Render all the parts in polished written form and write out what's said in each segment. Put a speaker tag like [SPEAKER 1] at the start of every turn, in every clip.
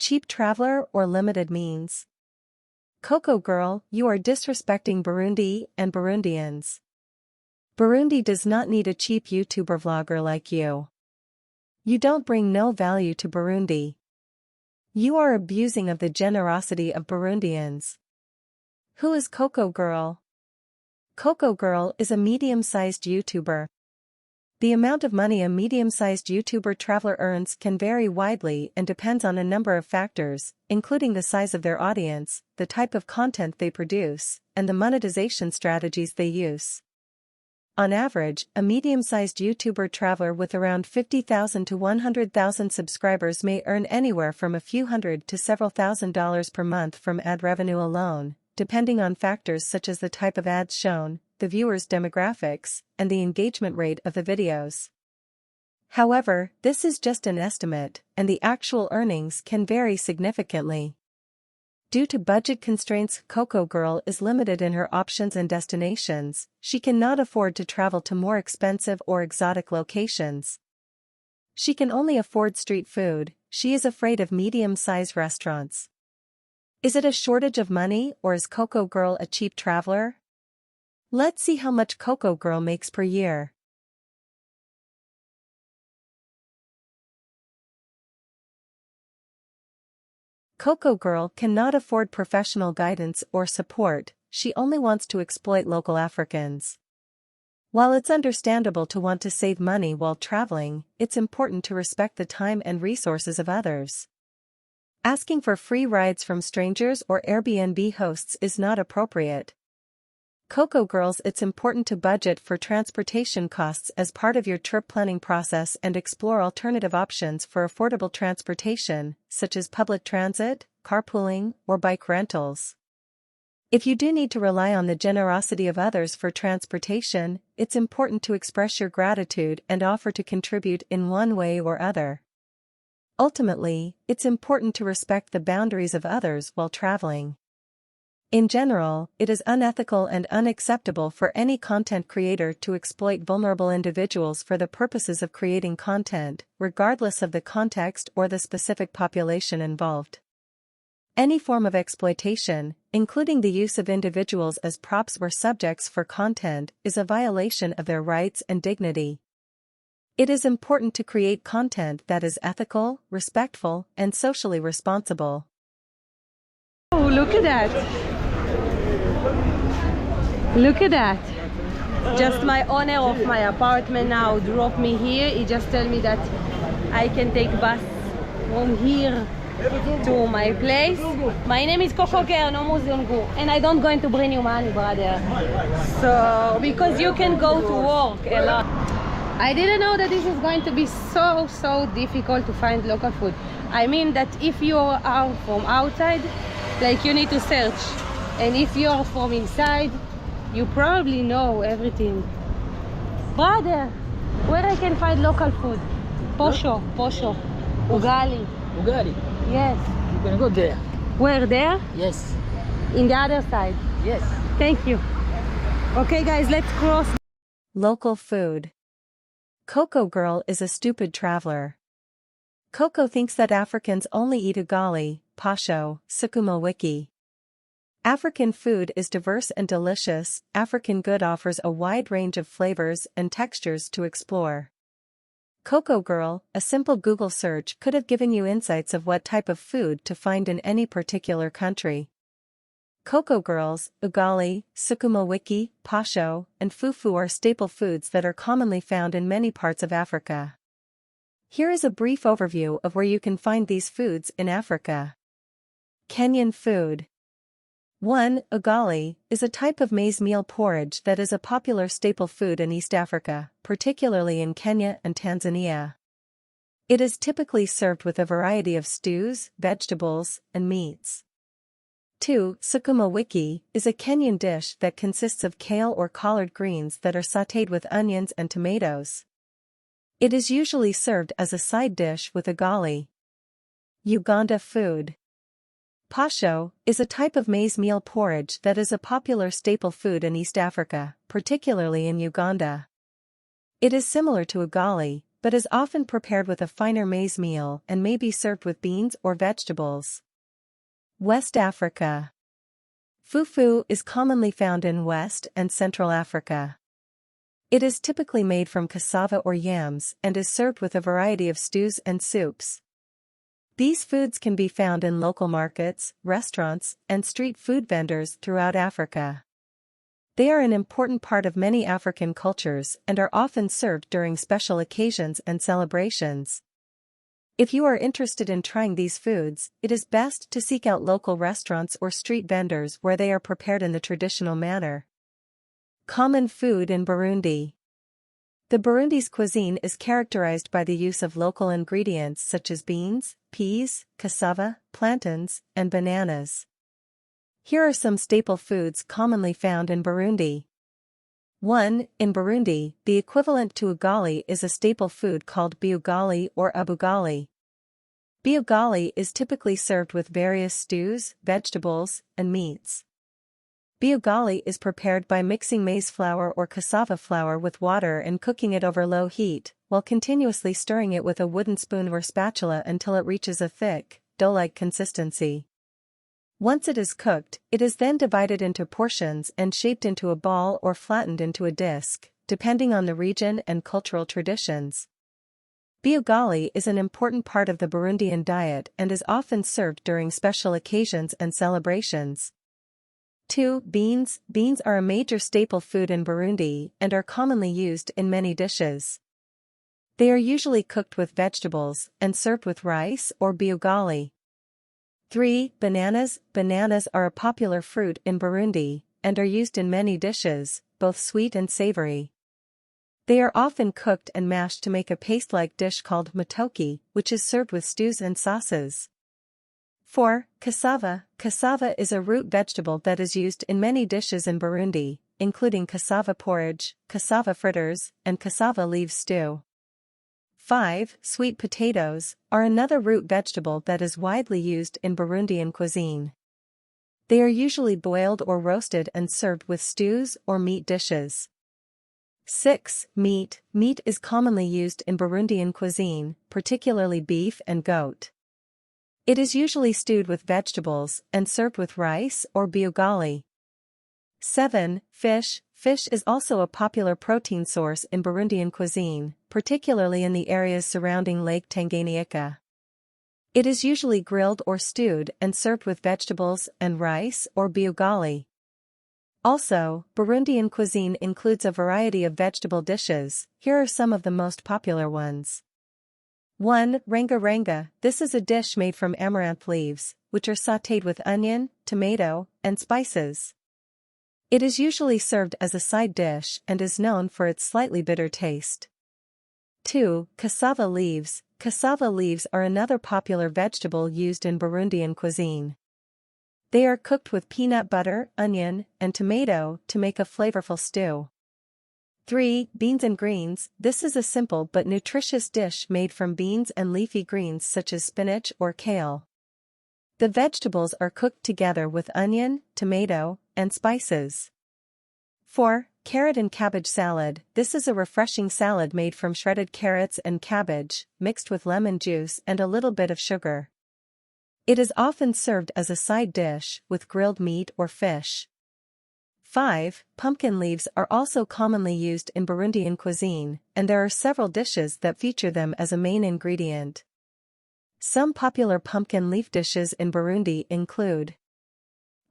[SPEAKER 1] cheap traveler or limited means? Coco girl, you are disrespecting Burundi and Burundians. Burundi does not need a cheap YouTuber vlogger like you. You don't bring no value to Burundi. You are abusing of the generosity of Burundians. Who is Coco girl? Coco girl is a medium-sized YouTuber. The amount of money a medium-sized YouTuber traveler earns can vary widely and depends on a number of factors, including the size of their audience, the type of content they produce, and the monetization strategies they use. On average, a medium-sized YouTuber traveler with around 50,000 to 100,000 subscribers may earn anywhere from a few hundred to several $1,000s per month from ad revenue alone, depending on factors such as the type of ads shown, the viewers' demographics, and the engagement rate of the videos. However, this is just an estimate, and the actual earnings can vary significantly. Due to budget constraints, Coco girl is limited in her options and destinations. She cannot afford to travel to more expensive or exotic locations. She can only afford street food. She is afraid of medium-sized restaurants. Is it a shortage of money, or is Coco girl a cheap traveler? Let's see how much Coco girl makes per year. Coco girl cannot afford professional guidance or support. She only wants to exploit local Africans. While it's understandable to want to save money while traveling, it's important to respect the time and resources of others. Asking for free rides from strangers or Airbnb hosts is not appropriate. Coco girls, it's important to budget for transportation costs as part of your trip planning process and explore alternative options for affordable transportation, such as public transit, carpooling, or bike rentals. If you do need to rely on the generosity of others for transportation, it's important to express your gratitude and offer to contribute in one way or other. Ultimately, it's important to respect the boundaries of others while traveling. In general, it is unethical and unacceptable for any content creator to exploit vulnerable individuals for the purposes of creating content, regardless of the context or the specific population involved. Any form of exploitation, including the use of individuals as props or subjects for content, is a violation of their rights and dignity. It is important to create content that is ethical, respectful, and socially responsible.
[SPEAKER 2] Oh, look at that! Look at that! Just my owner of my apartment now dropped me here. He just told me that I can take bus from here to my place. My name is Coco Girl, no Muslim girl, and I don't going to bring you money, brother. So, because you can go to work a lot. I didn't know that this is going to be so difficult to find local food. I mean that if you are from outside, like you need to search, and if you're from inside, you probably know everything. Brother, where I can find local food? Posho, ugali.
[SPEAKER 3] Ugali?
[SPEAKER 2] Yes.
[SPEAKER 3] You can go there.
[SPEAKER 2] Where, there?
[SPEAKER 3] Yes.
[SPEAKER 2] In the other side?
[SPEAKER 3] Yes.
[SPEAKER 2] Thank you. Okay guys, let's cross.
[SPEAKER 1] Local food. Coco girl is a stupid traveler. Coco thinks that Africans only eat ugali, posho, sukuma wiki. African food is diverse and delicious. African good offers a wide range of flavors and textures to explore. Coco girl, a simple Google search could have given you insights of what type of food to find in any particular country. Coco girls, ugali, sukuma wiki, posho, and fufu are staple foods that are commonly found in many parts of Africa. Here is a brief overview of where you can find these foods in Africa. Kenyan food. 1. Ugali is a type of maize meal porridge that is a popular staple food in East Africa, particularly in Kenya and Tanzania. It is typically served with a variety of stews, vegetables, and meats. 2. Sukuma wiki is a Kenyan dish that consists of kale or collard greens that are sautéed with onions and tomatoes. It is usually served as a side dish with ugali. Uganda food. Posho is a type of maize meal porridge that is a popular staple food in East Africa, particularly in Uganda. It is similar to ugali, but is often prepared with a finer maize meal and may be served with beans or vegetables. West Africa. Fufu is commonly found in West and Central Africa. It is typically made from cassava or yams and is served with a variety of stews and soups. These foods can be found in local markets, restaurants, and street food vendors throughout Africa. They are an important part of many African cultures and are often served during special occasions and celebrations. If you are interested in trying these foods, it is best to seek out local restaurants or street vendors where they are prepared in the traditional manner. Common food in Burundi. The Burundi's cuisine is characterized by the use of local ingredients such as beans, peas, cassava, plantains, and bananas. Here are some staple foods commonly found in Burundi. 1. In Burundi, the equivalent to ugali is a staple food called biugali or abugali. Biugali is typically served with various stews, vegetables, and meats. Biugali is prepared by mixing maize flour or cassava flour with water and cooking it over low heat, while continuously stirring it with a wooden spoon or spatula until it reaches a thick, dough-like consistency. Once it is cooked, it is then divided into portions and shaped into a ball or flattened into a disc, depending on the region and cultural traditions. Biugali is an important part of the Burundian diet and is often served during special occasions and celebrations. 2. Beans. Beans are a major staple food in Burundi and are commonly used in many dishes. They are usually cooked with vegetables and served with rice or biugali. 3. Bananas. Bananas are a popular fruit in Burundi and are used in many dishes, both sweet and savory. They are often cooked and mashed to make a paste-like dish called matoki, which is served with stews and sauces. 4. Cassava. Cassava is a root vegetable that is used in many dishes in Burundi, including cassava porridge, cassava fritters, and cassava leaves stew. 5. Sweet potatoes are another root vegetable that is widely used in Burundian cuisine. They are usually boiled or roasted and served with stews or meat dishes. 6. Meat. Meat is commonly used in Burundian cuisine, particularly beef and goat. It is usually stewed with vegetables and served with rice or biugali. 7. Fish. Fish is also a popular protein source in Burundian cuisine, particularly in the areas surrounding Lake Tanganyika. It is usually grilled or stewed and served with vegetables and rice or biugali. Also, Burundian cuisine includes a variety of vegetable dishes. Here are some of the most popular ones. 1. Ranga-ranga. This is a dish made from amaranth leaves, which are sautéed with onion, tomato, and spices. It is usually served as a side dish and is known for its slightly bitter taste. 2. Cassava leaves. Cassava leaves are another popular vegetable used in Burundian cuisine. They are cooked with peanut butter, onion, and tomato to make a flavorful stew. 3. Beans and greens. This is a simple but nutritious dish made from beans and leafy greens such as spinach or kale. The vegetables are cooked together with onion, tomato, and spices. 4. Carrot and cabbage salad. This is a refreshing salad made from shredded carrots and cabbage, mixed with lemon juice and a little bit of sugar. It is often served as a side dish with grilled meat or fish. 5. Pumpkin leaves are also commonly used in Burundian cuisine, and there are several dishes that feature them as a main ingredient. Some popular pumpkin leaf dishes in Burundi include.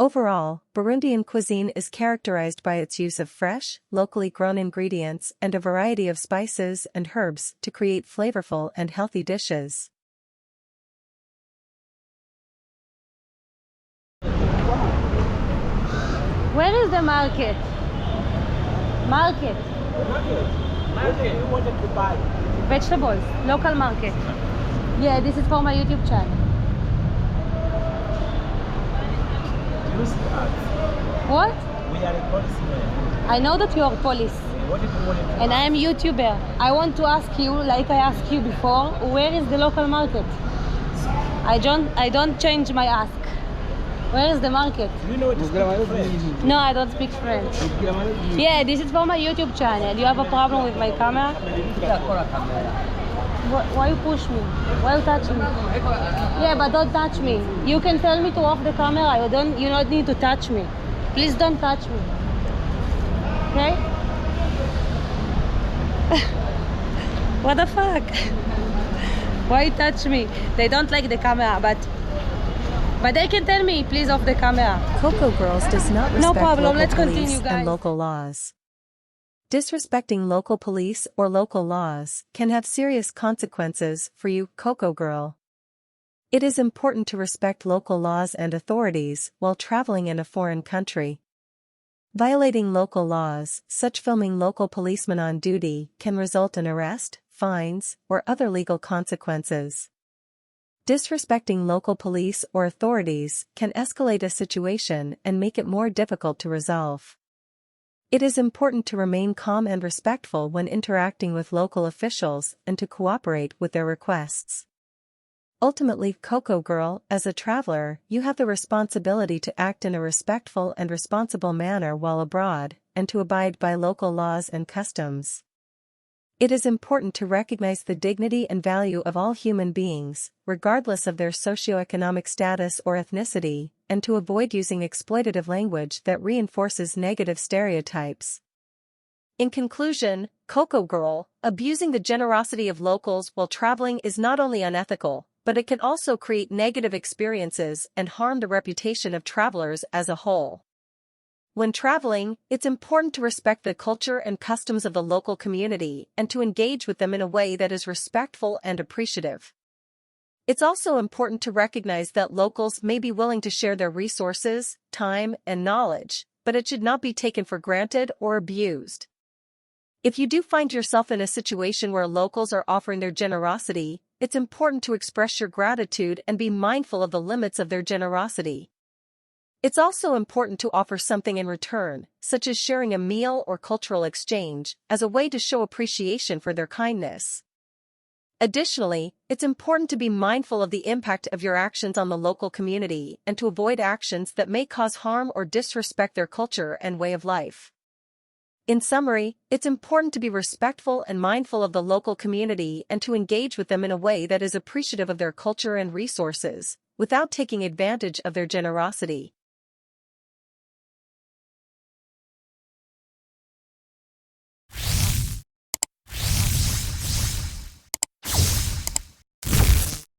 [SPEAKER 1] Overall, Burundian cuisine is characterized by its use of fresh, locally grown ingredients and a variety of spices and herbs to create flavorful and healthy dishes.
[SPEAKER 2] Where is the market? Market.
[SPEAKER 3] Market. You wanted to buy
[SPEAKER 2] Vegetables. Local market. Yeah, this is for my YouTube channel.
[SPEAKER 3] use us.
[SPEAKER 2] What?
[SPEAKER 3] We are a policeman.
[SPEAKER 2] I know that you are police.
[SPEAKER 3] What if you wanted to
[SPEAKER 2] And
[SPEAKER 3] buy?
[SPEAKER 2] I am YouTuber. I want to ask you, like I asked you before, where is the local market? I don't change my ask. Where is the market?
[SPEAKER 3] Do you know what to speak French?
[SPEAKER 2] No, I don't speak French. Yeah, this is for my YouTube channel. You have a problem with my camera? Why you push me? Why you touch me? Yeah, but don't touch me. You can tell me to off the camera. You don't need to touch me. Please don't touch me. Okay? What the fuck? Why you touch me? They don't like the camera, but they can tell me, please off the camera.
[SPEAKER 1] Coco Girls does not respect
[SPEAKER 2] No problem,
[SPEAKER 1] local
[SPEAKER 2] let's
[SPEAKER 1] police
[SPEAKER 2] continue, guys.
[SPEAKER 1] and local laws. Disrespecting local police or local laws can have serious consequences for you, Coco Girl. It is important to respect local laws and authorities while traveling in a foreign country. Violating local laws, such filming local policemen on duty, can result in arrest, fines, or other legal consequences. Disrespecting local police or authorities can escalate a situation and make it more difficult to resolve. It is important to remain calm and respectful when interacting with local officials and to cooperate with their requests. Ultimately, Coco Girl, as a traveler, you have the responsibility to act in a respectful and responsible manner while abroad, and to abide by local laws and customs. It is important to recognize the dignity and value of all human beings, regardless of their socioeconomic status or ethnicity, and to avoid using exploitative language that reinforces negative stereotypes. In conclusion, Coco Girl, abusing the generosity of locals while traveling is not only unethical, but it can also create negative experiences and harm the reputation of travelers as a whole. When traveling, it's important to respect the culture and customs of the local community and to engage with them in a way that is respectful and appreciative. It's also important to recognize that locals may be willing to share their resources, time, and knowledge, but it should not be taken for granted or abused. If you do find yourself in a situation where locals are offering their generosity, it's important to express your gratitude and be mindful of the limits of their generosity. It's also important to offer something in return, such as sharing a meal or cultural exchange, as a way to show appreciation for their kindness. Additionally, it's important to be mindful of the impact of your actions on the local community and to avoid actions that may cause harm or disrespect their culture and way of life. In summary, it's important to be respectful and mindful of the local community and to engage with them in a way that is appreciative of their culture and resources, without taking advantage of their generosity.